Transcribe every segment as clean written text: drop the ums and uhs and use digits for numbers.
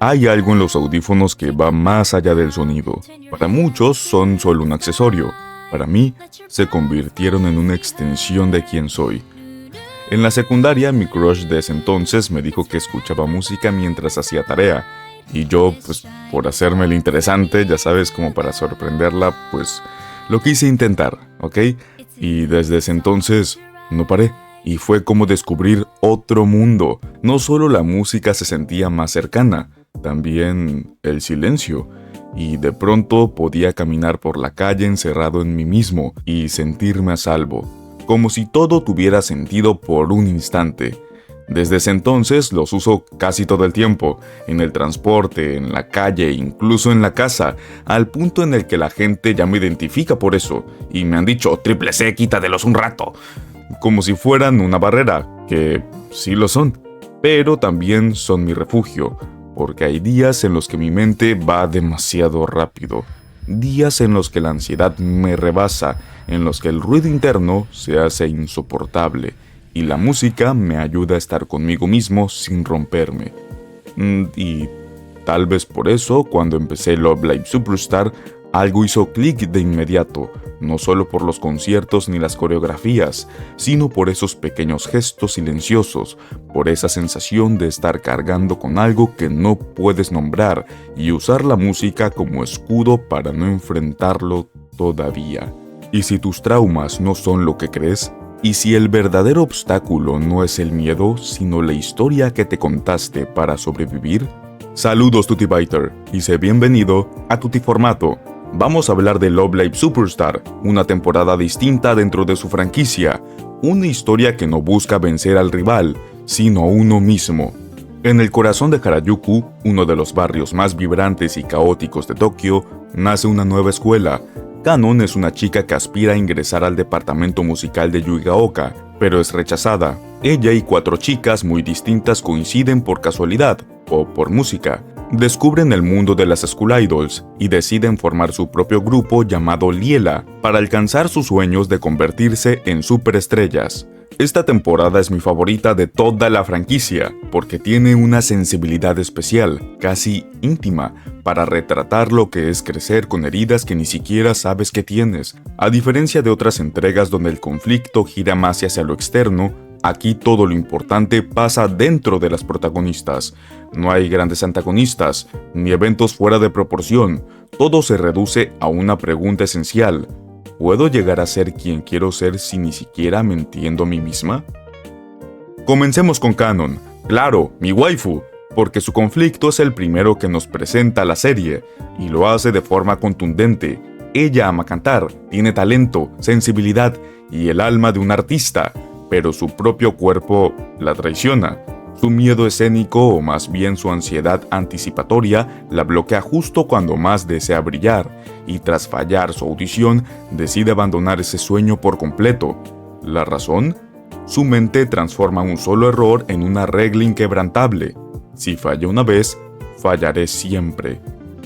Hay algo en los audífonos que va más allá del sonido. Para muchos son solo un accesorio. Para mí, se convirtieron en una extensión de quién soy. En la secundaria, mi crush de ese entonces me dijo que escuchaba música mientras hacía tarea. Y yo, pues, por hacerme el interesante, ya sabes, como para sorprenderla, pues, lo quise intentar, ¿ok? Y desde ese entonces, no paré. Y fue como descubrir otro mundo. No solo la música se sentía más cercana, también el silencio. Y de pronto podía caminar por la calle encerrado en mí mismo y sentirme a salvo. Como si todo tuviera sentido por un instante. Desde ese entonces los uso casi todo el tiempo, en el transporte, en la calle, incluso en la casa, al punto en el que la gente ya me identifica por eso, y me han dicho, "Triple C, quítatelos un rato", como si fueran una barrera, que sí lo son, pero también son mi refugio, porque hay días en los que mi mente va demasiado rápido, días en los que la ansiedad me rebasa, en los que el ruido interno se hace insoportable, y la música me ayuda a estar conmigo mismo sin romperme. Y tal vez por eso, cuando empecé Love Live Superstar, algo hizo clic de inmediato, no solo por los conciertos ni las coreografías, sino por esos pequeños gestos silenciosos, por esa sensación de estar cargando con algo que no puedes nombrar y usar la música como escudo para no enfrentarlo todavía. Y si tus traumas no son lo que crees, y si el verdadero obstáculo no es el miedo, sino la historia que te contaste para sobrevivir. Saludos TutiBiter, y sé bienvenido a Tutiformato. Vamos a hablar de Love Live Superstar, una temporada distinta dentro de su franquicia, una historia que no busca vencer al rival, sino a uno mismo. En el corazón de Harajuku, uno de los barrios más vibrantes y caóticos de Tokio, nace una nueva escuela. Kanon es una chica que aspira a ingresar al departamento musical de Yuigaoka, pero es rechazada. Ella y 4 chicas muy distintas coinciden por casualidad, o por música. Descubren el mundo de las School Idols y deciden formar su propio grupo llamado Liela para alcanzar sus sueños de convertirse en superestrellas. Esta temporada es mi favorita de toda la franquicia porque tiene una sensibilidad especial, casi íntima, para retratar lo que es crecer con heridas que ni siquiera sabes que tienes. A diferencia de otras entregas donde el conflicto gira más hacia lo externo, aquí todo lo importante pasa dentro de las protagonistas. No hay grandes antagonistas, ni eventos fuera de proporción. Todo se reduce a una pregunta esencial. ¿Puedo llegar a ser quien quiero ser si ni siquiera me entiendo a mí misma? Comencemos con Kanon. Claro, mi waifu, porque su conflicto es el primero que nos presenta la serie, y lo hace de forma contundente. Ella ama cantar, tiene talento, sensibilidad y el alma de un artista, pero su propio cuerpo la traiciona. Su miedo escénico, o más bien su ansiedad anticipatoria, la bloquea justo cuando más desea brillar, y tras fallar su audición, decide abandonar ese sueño por completo. ¿La razón? Su mente transforma un solo error en una regla inquebrantable. Si fallé una vez, fallaré siempre.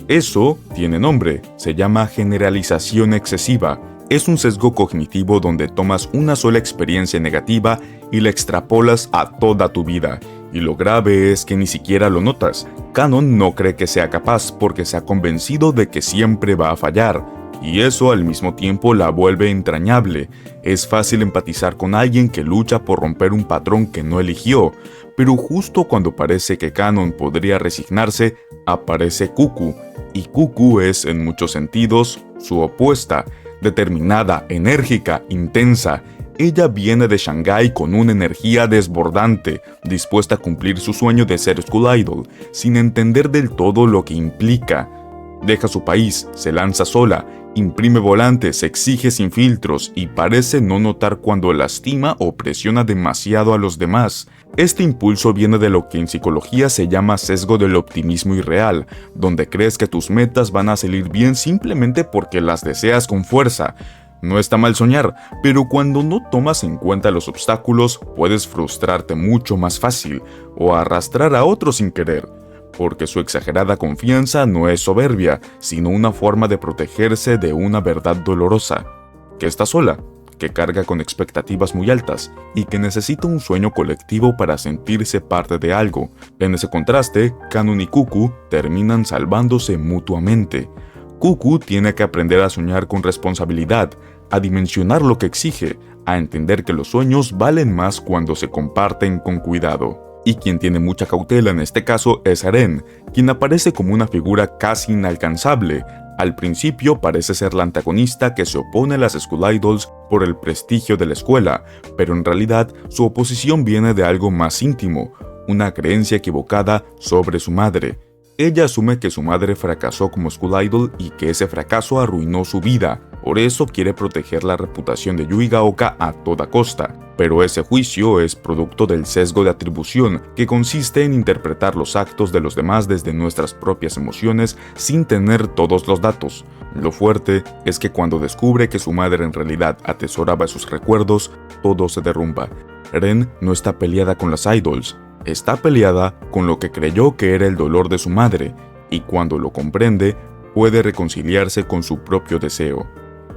Eso tiene nombre, se llama generalización excesiva. Es un sesgo cognitivo donde tomas una sola experiencia negativa y la extrapolas a toda tu vida. Y lo grave es que ni siquiera lo notas. Kanon no cree que sea capaz porque se ha convencido de que siempre va a fallar. Y eso al mismo tiempo la vuelve entrañable. Es fácil empatizar con alguien que lucha por romper un patrón que no eligió. Pero justo cuando parece que Kanon podría resignarse, aparece Kuku. Y Kuku es, en muchos sentidos, su opuesta. Determinada, enérgica, intensa. Ella viene de Shanghái con una energía desbordante, dispuesta a cumplir su sueño de ser School Idol, sin entender del todo lo que implica. Deja su país, se lanza sola, imprime volantes, exige sin filtros y parece no notar cuando lastima o presiona demasiado a los demás. Este impulso viene de lo que en psicología se llama sesgo del optimismo irreal, donde crees que tus metas van a salir bien simplemente porque las deseas con fuerza. No está mal soñar, pero cuando no tomas en cuenta los obstáculos, puedes frustrarte mucho más fácil o arrastrar a otros sin querer, porque su exagerada confianza no es soberbia, sino una forma de protegerse de una verdad dolorosa, que está sola, que carga con expectativas muy altas y que necesita un sueño colectivo para sentirse parte de algo. En ese contraste, Kanon y Kuku terminan salvándose mutuamente. Kuku tiene que aprender a soñar con responsabilidad, a dimensionar lo que exige, a entender que los sueños valen más cuando se comparten con cuidado. Y quien tiene mucha cautela en este caso es Eren, quien aparece como una figura casi inalcanzable. Al principio parece ser la antagonista que se opone a las School Idols por el prestigio de la escuela, pero en realidad su oposición viene de algo más íntimo, una creencia equivocada sobre su madre. Ella asume que su madre fracasó como School Idol y que ese fracaso arruinó su vida, por eso quiere proteger la reputación de Yui Gaoka a toda costa. Pero ese juicio es producto del sesgo de atribución, que consiste en interpretar los actos de los demás desde nuestras propias emociones sin tener todos los datos. Lo fuerte es que cuando descubre que su madre en realidad atesoraba sus recuerdos, todo se derrumba. Eren no está peleada con las idols, está peleada con lo que creyó que era el dolor de su madre, y cuando lo comprende, puede reconciliarse con su propio deseo.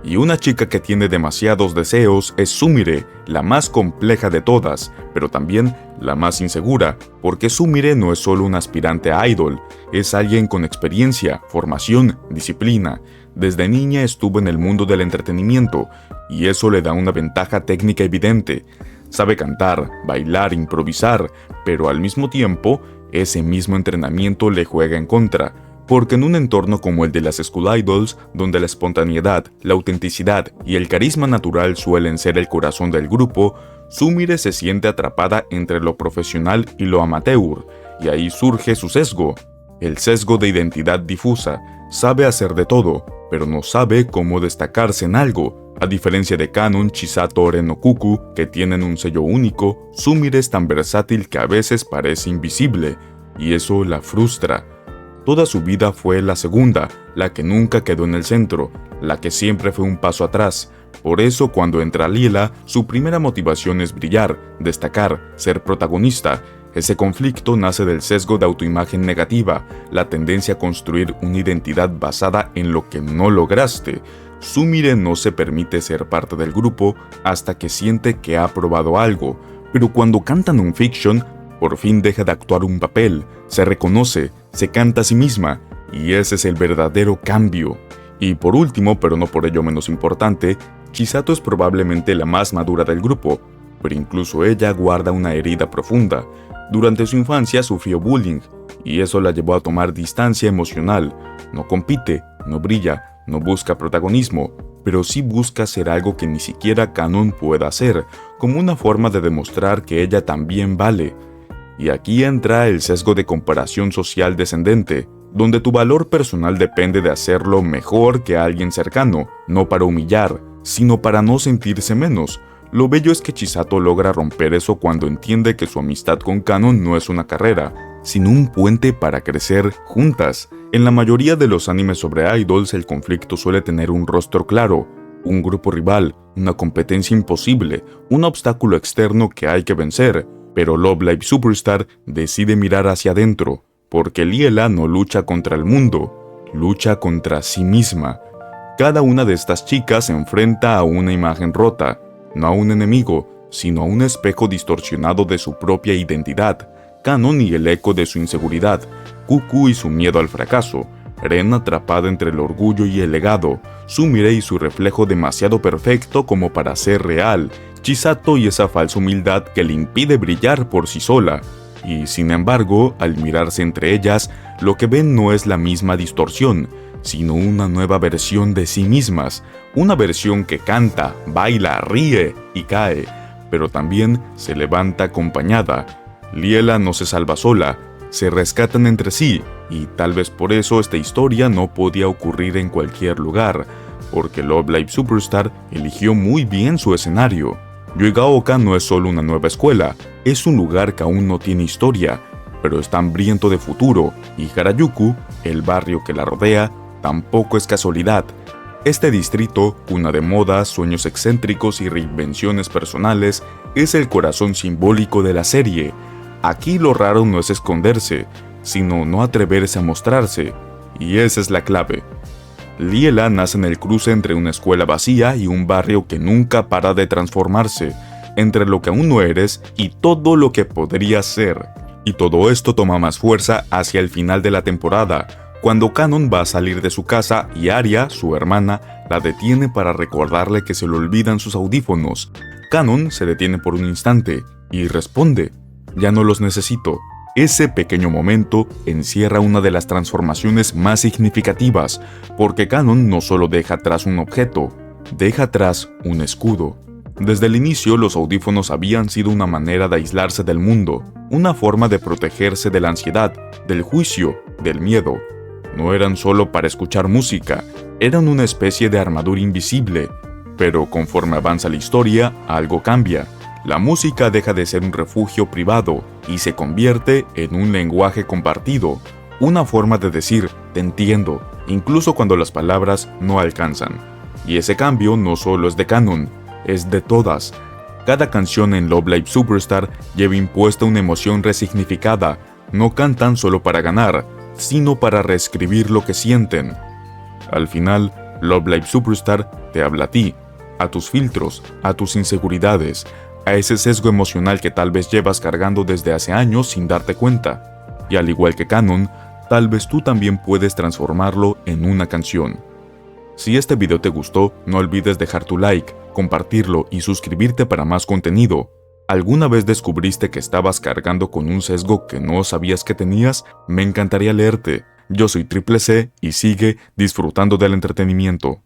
Y una chica que tiene demasiados deseos es Sumire, la más compleja de todas, pero también la más insegura, porque Sumire no es solo un aspirante a idol, es alguien con experiencia, formación, disciplina. Desde niña estuvo en el mundo del entretenimiento, y eso le da una ventaja técnica evidente. Sabe cantar, bailar, improvisar, pero al mismo tiempo, ese mismo entrenamiento le juega en contra. Porque en un entorno como el de las School Idols, donde la espontaneidad, la autenticidad y el carisma natural suelen ser el corazón del grupo, Sumire se siente atrapada entre lo profesional y lo amateur, y ahí surge su sesgo, el sesgo de identidad difusa. Sabe hacer de todo, pero no sabe cómo destacarse en algo. A diferencia de Kanon, Chisato, Eren o Kuku, que tienen un sello único, Sumire es tan versátil que a veces parece invisible, y eso la frustra. Toda su vida fue la segunda, la que nunca quedó en el centro, la que siempre fue un paso atrás. Por eso cuando entra Liela, su primera motivación es brillar, destacar, ser protagonista. Ese conflicto nace del sesgo de autoimagen negativa, la tendencia a construir una identidad basada en lo que no lograste. Sumire no se permite ser parte del grupo hasta que siente que ha probado algo, pero cuando canta non-fiction, por fin deja de actuar un papel, se reconoce, se canta a sí misma, y ese es el verdadero cambio. Y por último, pero no por ello menos importante, Chisato es probablemente la más madura del grupo, pero incluso ella guarda una herida profunda. Durante su infancia sufrió bullying, y eso la llevó a tomar distancia emocional. No compite, no brilla, no busca protagonismo, pero sí busca hacer algo que ni siquiera Kanon pueda hacer, como una forma de demostrar que ella también vale. Y aquí entra el sesgo de comparación social descendente, donde tu valor personal depende de hacerlo mejor que alguien cercano, no para humillar, sino para no sentirse menos. Lo bello es que Chisato logra romper eso cuando entiende que su amistad con Kanon no es una carrera, sino un puente para crecer juntas. En la mayoría de los animes sobre idols el conflicto suele tener un rostro claro, un grupo rival, una competencia imposible, un obstáculo externo que hay que vencer. Pero Love Live Superstar decide mirar hacia adentro, porque Liela no lucha contra el mundo, lucha contra sí misma. Cada una de estas chicas se enfrenta a una imagen rota, no a un enemigo, sino a un espejo distorsionado de su propia identidad, Kanon y el eco de su inseguridad, Kuku y su miedo al fracaso, Eren atrapada entre el orgullo y el legado, Sumire y su reflejo demasiado perfecto como para ser real, Chisato y esa falsa humildad que le impide brillar por sí sola. Y sin embargo, al mirarse entre ellas, lo que ven no es la misma distorsión, sino una nueva versión de sí mismas, una versión que canta, baila, ríe y cae, pero también se levanta acompañada. Liela no se salva sola, se rescatan entre sí, y tal vez por eso esta historia no podía ocurrir en cualquier lugar, porque Love Live Superstar eligió muy bien su escenario. Yui Gaoka no es solo una nueva escuela, es un lugar que aún no tiene historia, pero está hambriento de futuro, y Harajuku, el barrio que la rodea, tampoco es casualidad. Este distrito, cuna de moda, sueños excéntricos y reinvenciones personales, es el corazón simbólico de la serie. Aquí lo raro no es esconderse, sino no atreverse a mostrarse, y esa es la clave. Liela nace en el cruce entre una escuela vacía y un barrio que nunca para de transformarse, entre lo que aún no eres y todo lo que podrías ser. Y todo esto toma más fuerza hacia el final de la temporada, cuando Kanon va a salir de su casa y Arya, su hermana, la detiene para recordarle que se le olvidan sus audífonos. Kanon se detiene por un instante y responde: «Ya no los necesito». Ese pequeño momento encierra una de las transformaciones más significativas, porque Kanon no solo deja atrás un objeto, deja atrás un escudo. Desde el inicio, los audífonos habían sido una manera de aislarse del mundo, una forma de protegerse de la ansiedad, del juicio, del miedo. No eran solo para escuchar música, eran una especie de armadura invisible. Pero conforme avanza la historia, algo cambia. La música deja de ser un refugio privado y se convierte en un lenguaje compartido, una forma de decir «te entiendo», incluso cuando las palabras no alcanzan. Y ese cambio no solo es de Kanon, es de todas. Cada canción en Love Live Superstar lleva impuesta una emoción resignificada. No cantan solo para ganar, sino para reescribir lo que sienten. Al final, Love Live Superstar te habla a ti, a tus filtros, a tus inseguridades, a ese sesgo emocional que tal vez llevas cargando desde hace años sin darte cuenta. Y al igual que Kanon, tal vez tú también puedes transformarlo en una canción. Si este video te gustó, no olvides dejar tu like, compartirlo y suscribirte para más contenido. ¿Alguna vez descubriste que estabas cargando con un sesgo que no sabías que tenías? Me encantaría leerte. Yo soy Triple C y sigue disfrutando del entretenimiento.